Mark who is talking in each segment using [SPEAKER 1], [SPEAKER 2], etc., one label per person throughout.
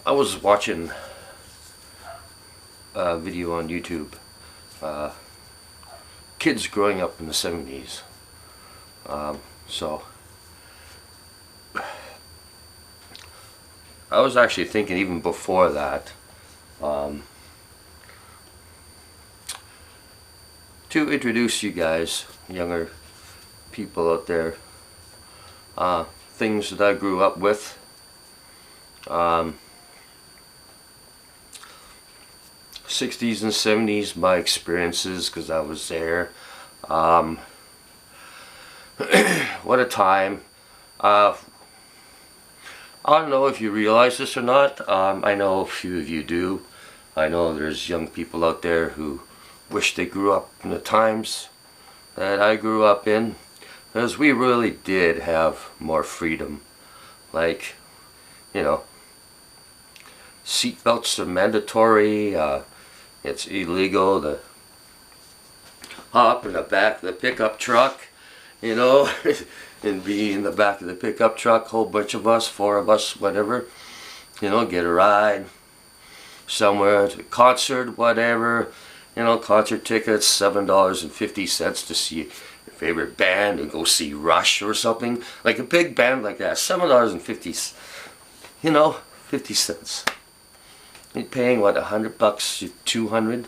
[SPEAKER 1] I was watching a video on YouTube. Kids growing up in the 70s. So I was actually thinking even before that to introduce you guys, younger people out there, things that I grew up with. 60s and 70s, my experiences, because I was there. What a time. I don't know if you realize this or not. I know a few of you do. I know there's young people out there who wish they grew up in the times that I grew up in, because we really did have more freedom. Like, you know, seatbelts are mandatory. It's illegal to hop in the back of the pickup truck, you know, and be in the back of the pickup truck, whole bunch of us, 4 of us, whatever, you know, get a ride somewhere to a concert, whatever, you know, concert tickets, $7.50 to see your favorite band and go see Rush or something, like a big band like that, $7.50, you know, 50 cents. You're paying what, $100, $200,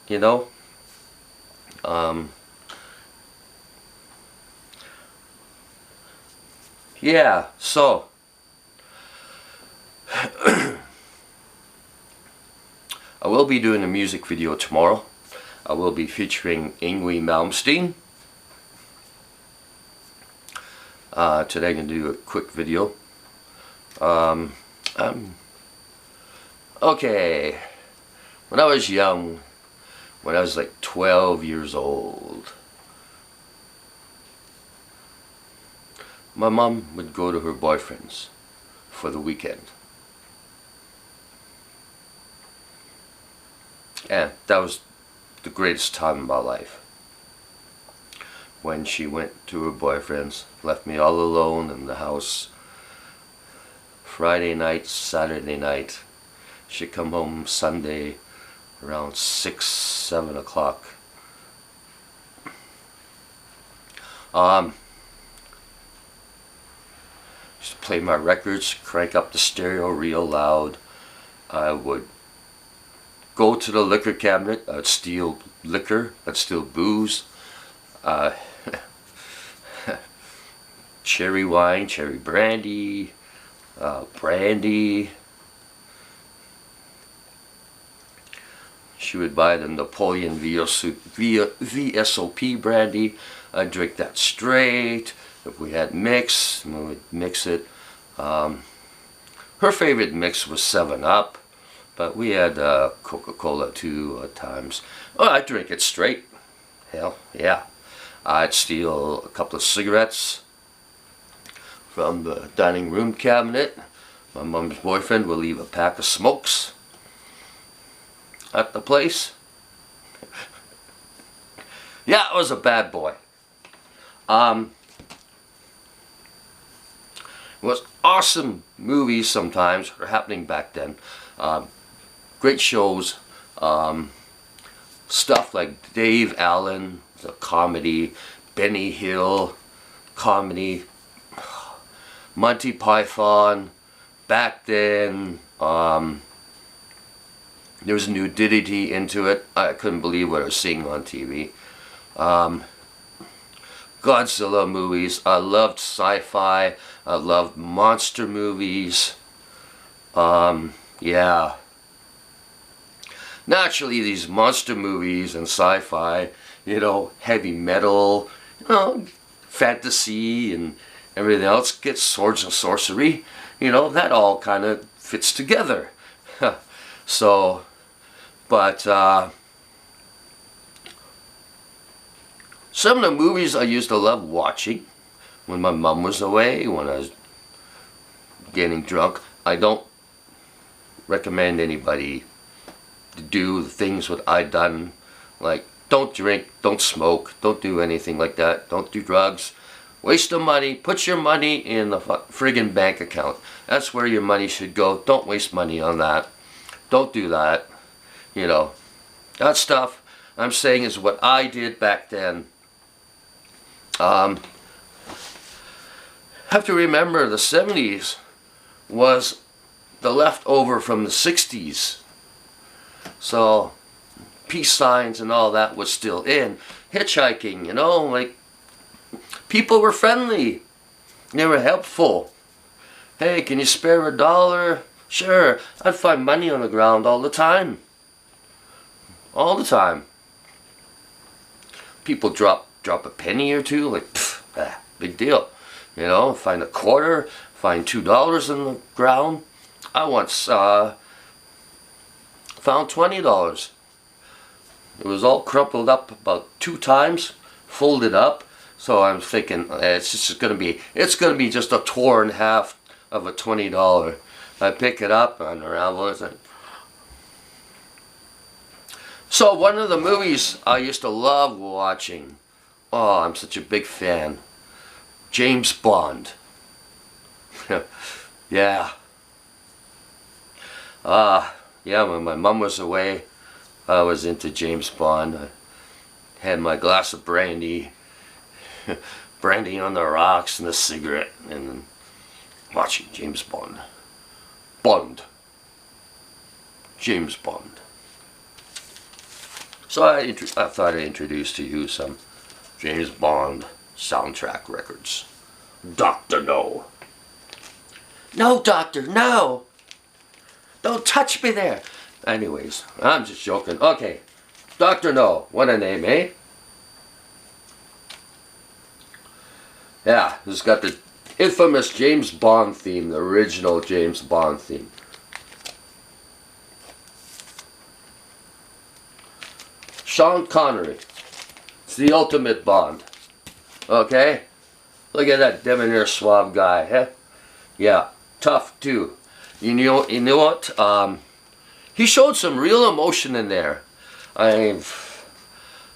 [SPEAKER 1] you know. Yeah, so I will be doing a music video tomorrow. I will be featuring Yngwie Malmsteen. Today I'm going to do a quick video. Okay, when I was young, when I was like 12 years old, my mom would go to her boyfriend's for the weekend. And that was the greatest time of my life. When she went to her boyfriend's, left me all alone in the house. Friday night, Saturday night. She'd come home Sunday around 6, 7 o'clock. Used to play my records, crank up the stereo real loud. I would go to the liquor cabinet. I'd steal liquor. I'd steal booze. Cherry wine, cherry brandy, brandy. She would buy the Napoleon VSOP brandy. I'd drink that straight. If we had mix, we would mix it. Her favorite mix was 7-Up, but we had Coca-Cola too at times. Oh, I'd drink it straight. Hell, yeah. I'd steal a couple of cigarettes from the dining room cabinet. My mom's boyfriend would leave a pack of smokes at the place. Yeah, I was a bad boy. It was awesome movies sometimes were happening back then. Great shows. Stuff like Dave Allen, the comedy, Benny Hill, comedy, Monty Python. Back then, there was nudity into it. I couldn't believe what I was seeing on TV. Godzilla movies. I loved sci-fi. I loved monster movies. Yeah. Naturally, these monster movies and sci-fi, you know, heavy metal, you know, fantasy and everything else, gets swords and sorcery, you know, that all kind of fits together. So, but some of the movies I used to love watching when my mom was away, when I was getting drunk. I don't recommend anybody to do the things what I done, like don't drink, don't smoke, don't do anything like that, don't do drugs. Waste of money. Put your money in the friggin' bank account. That's where your money should go. Don't waste money on that. Don't do that. You know, that stuff I'm saying is what I did back then. Have to remember the 70s was the leftover from the 60s. So peace signs and all that was still in. Hitchhiking, you know, like people were friendly. They were helpful. Hey, can you spare $1? Sure. I'd find money on the ground all the time. All the time. People drop a penny or two, like, big deal. You know, find a quarter, find $2 in the ground. I once found $20. It was all crumpled up about 2 times, folded up. So I'm thinking it's gonna be just a torn half of a $20. I pick it up and unravel it. So one of the movies I used to love watching. Oh, I'm such a big fan. James Bond. Yeah. Yeah, when my mom was away, I was into James Bond. I had my glass of brandy, brandy on the rocks and a cigarette, and watching James Bond. James Bond. So I thought I'd introduce to you some James Bond soundtrack records. Dr. No. No, Doctor, no! Don't touch me there! Anyways, I'm just joking. Okay, Dr. No. What a name, eh? Yeah, it's got the infamous James Bond theme, the original James Bond theme. Sean Connery. It's the ultimate Bond. Okay? Look at that debonair suave guy, huh? Yeah, tough too. You know what? He showed some real emotion in there.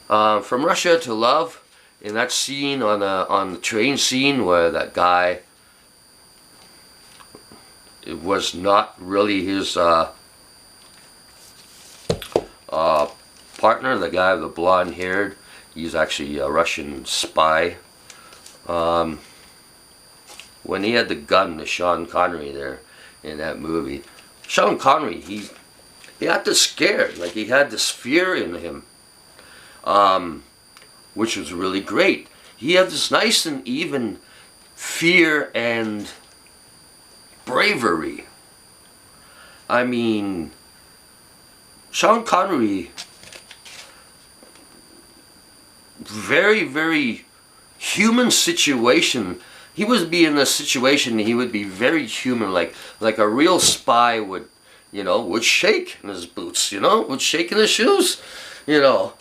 [SPEAKER 1] From Russia to Love, in that scene on the train scene where that guy, it was not really his partner, the guy with the blonde haired. He's actually a Russian spy. When he had the gun to Sean Connery there in that movie, Sean Connery, he acted scared, like he had this fear in him, which was really great. He had this nice and even fear and bravery. I mean, Sean Connery, very, very human situation. He would be in a situation, he would be very human, like a real spy would, you know, would shake in his boots, you know, would shake in his shoes, you know.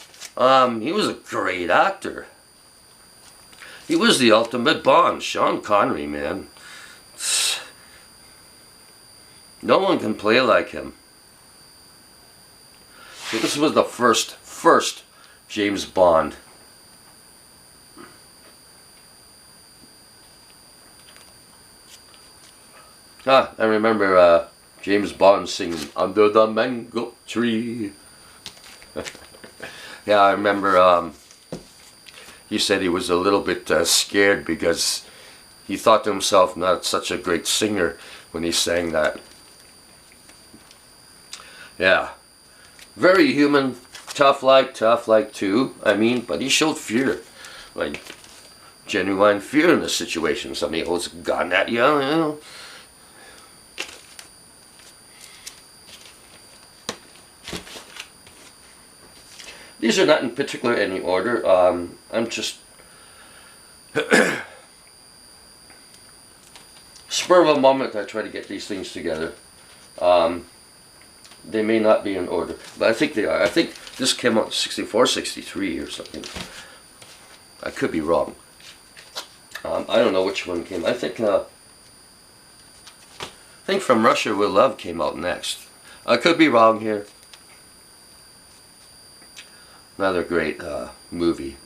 [SPEAKER 1] He was a great actor. He was the ultimate Bond, Sean Connery, man. No one can play like him. So this was the first James Bond. I remember James Bond singing "Under the Mango Tree." Yeah, I remember he said he was a little bit scared because he thought to himself, not such a great singer when he sang that. Yeah, very human, tough like too. I mean, but he showed fear, like genuine fear in the situation. Somebody holds a gun at you, you know. These are not in particular any order. I'm just spur of a moment. I try to get these things together. They may not be in order, but I think they are. I think this came out in 64, 63 or something. I could be wrong. I don't know which one came. I think From Russia with Love came out next. I could be wrong here. Another great movie.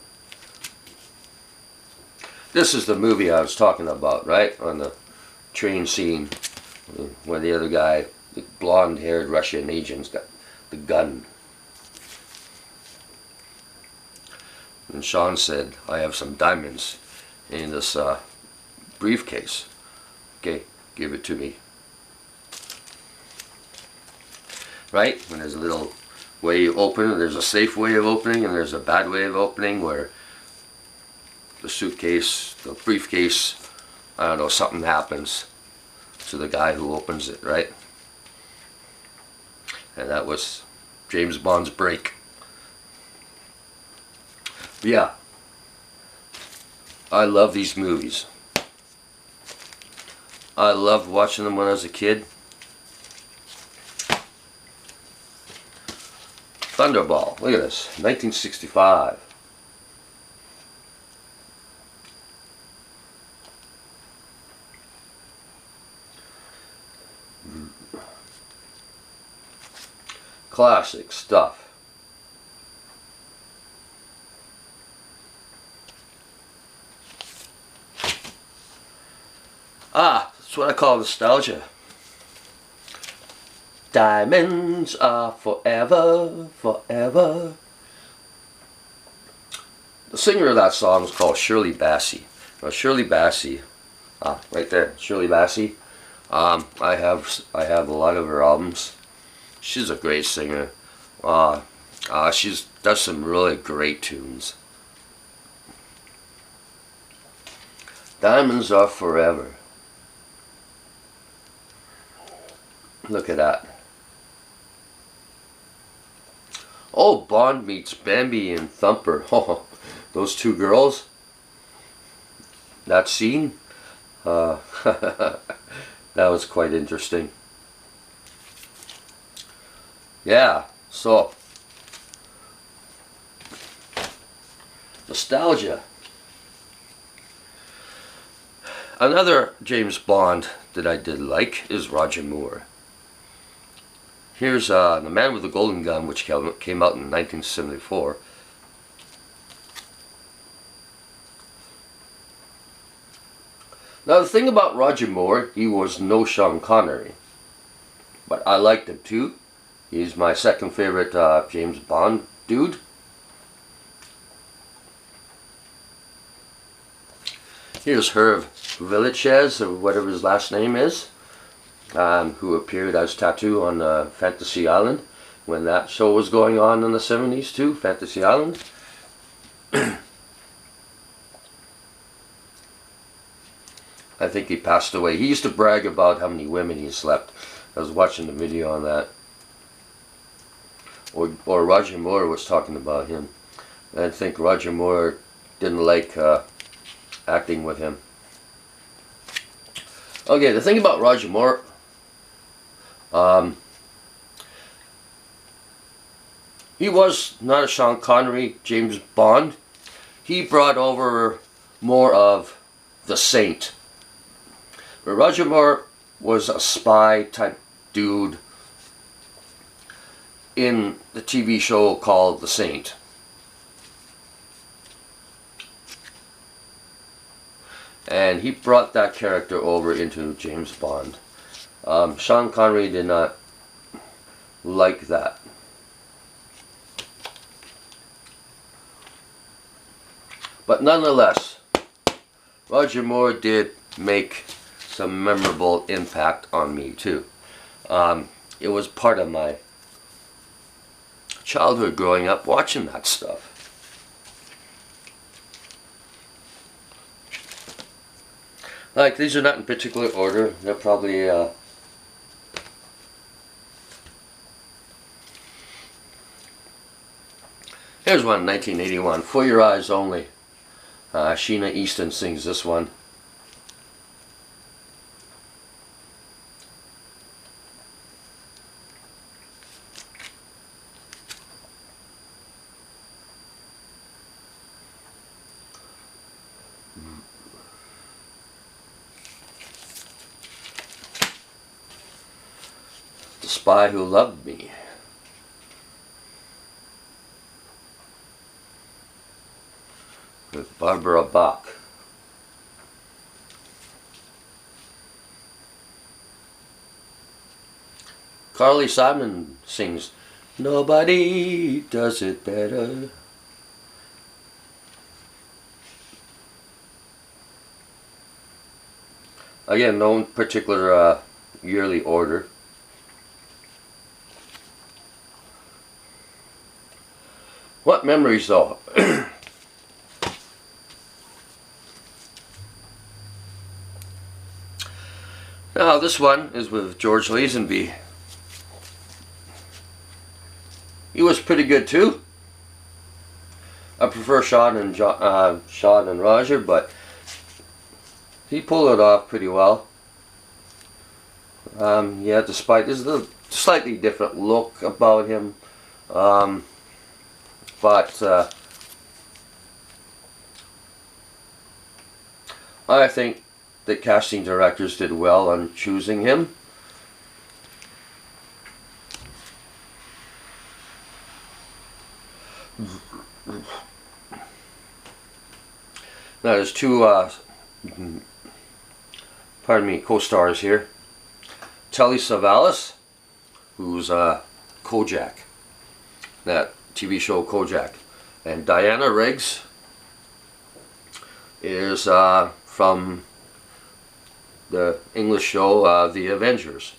[SPEAKER 1] This is the movie I was talking about, right? On the train scene where the other guy, the blonde-haired Russian agent's got the gun. And Sean said, I have some diamonds in this briefcase. Okay, give it to me. Right? When there's a little way you open it, there's a safe way of opening and there's a bad way of opening where the suitcase, the briefcase, I don't know, something happens to the guy who opens it, right? And that was James Bond's break. Yeah, I love these movies. I loved watching them when I was a kid. Thunderball, look at this, 1965. Classic stuff. Ah, that's what I call nostalgia. Diamonds are forever, forever. The singer of that song is called Shirley Bassey. Now Shirley Bassey, right there, Shirley Bassey. I have a lot of her albums. She's a great singer. She does some really great tunes. Diamonds are forever. Look at that. Oh, Bond meets Bambi and Thumper. Oh, those two girls. That scene. That was quite interesting. Yeah, so nostalgia. Another James Bond that I did like is Roger Moore. Here's The Man with the Golden Gun, which came out in 1974. Now the thing about Roger Moore, he was no Sean Connery, but I liked him too. He's my second favorite James Bond dude. Here's Hervé Villechaize, or whatever his last name is, who appeared as Tattoo on Fantasy Island when that show was going on in the 70s too, Fantasy Island. I think he passed away. He used to brag about how many women he slept. I was watching the video on that. Or Roger Moore was talking about him. I think Roger Moore didn't like acting with him. Okay, the thing about Roger Moore, he was not a Sean Connery James Bond. He brought over more of the Saint. But Roger Moore was a spy type dude in the TV show called The Saint. And he brought that character over into James Bond. Sean Connery did not like that. But nonetheless, Roger Moore did make some memorable impact on me too. It was part of my childhood growing up watching that stuff. Like, these are not in particular order. They're probably here's one, 1981, For Your Eyes Only. Sheena Easton sings this one. The Spy Who Loved Me. With Barbara Bach. Carly Simon sings, "Nobody does it better." Again, no particular yearly order. What memories though? Now this one is with George Lazenby. He was pretty good too. I prefer Sean and Roger, but he pulled it off pretty well. Yeah, despite there's a slightly different look about him, but I think the casting directors did well on choosing him. Now there's two co-stars here. Telly Savalas, who's Kojak, that TV show Kojak, and Diana Riggs is from the English show The Avengers.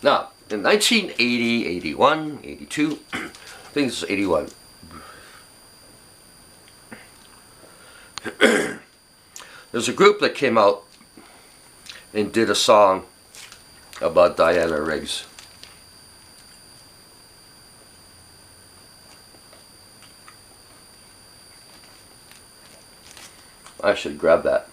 [SPEAKER 1] Now, in 1980, 81, 82, I think this is 81. There's a group that came out and did a song about Diana Riggs. I should grab that.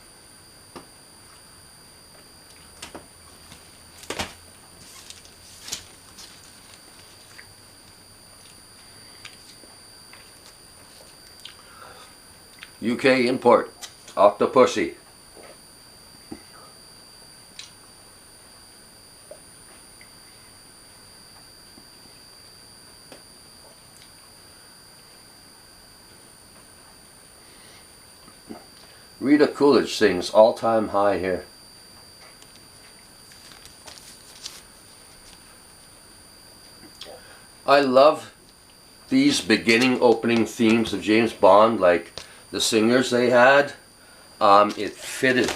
[SPEAKER 1] UK import, Octopussy. Rita Coolidge sings All Time High here. I love these beginning opening themes of James Bond, like the singers they had. It fitted.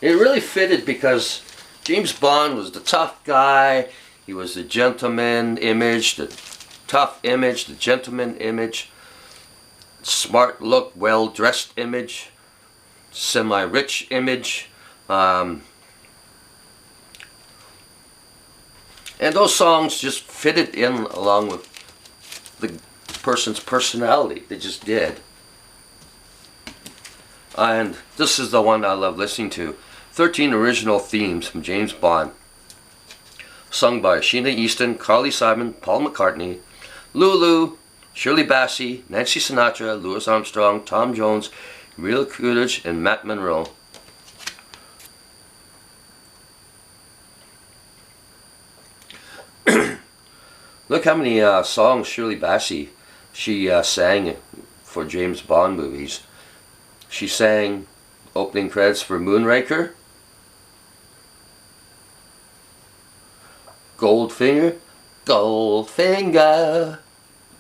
[SPEAKER 1] It really fitted because James Bond was the tough guy. He was the gentleman image, the tough image, the gentleman image. Smart look, well-dressed image, semi-rich image, and those songs just fitted in along with the person's personality. They just did. And this is the one I love listening to. 13 original themes from James Bond, sung by Sheena Easton, Carly Simon, Paul McCartney, Lulu, Shirley Bassey, Nancy Sinatra, Louis Armstrong, Tom Jones, Rita Coolidge, and Matt Monro. Look how many songs Shirley Bassey she sang for James Bond movies. She sang opening credits for Moonraker, Goldfinger, Goldfinger.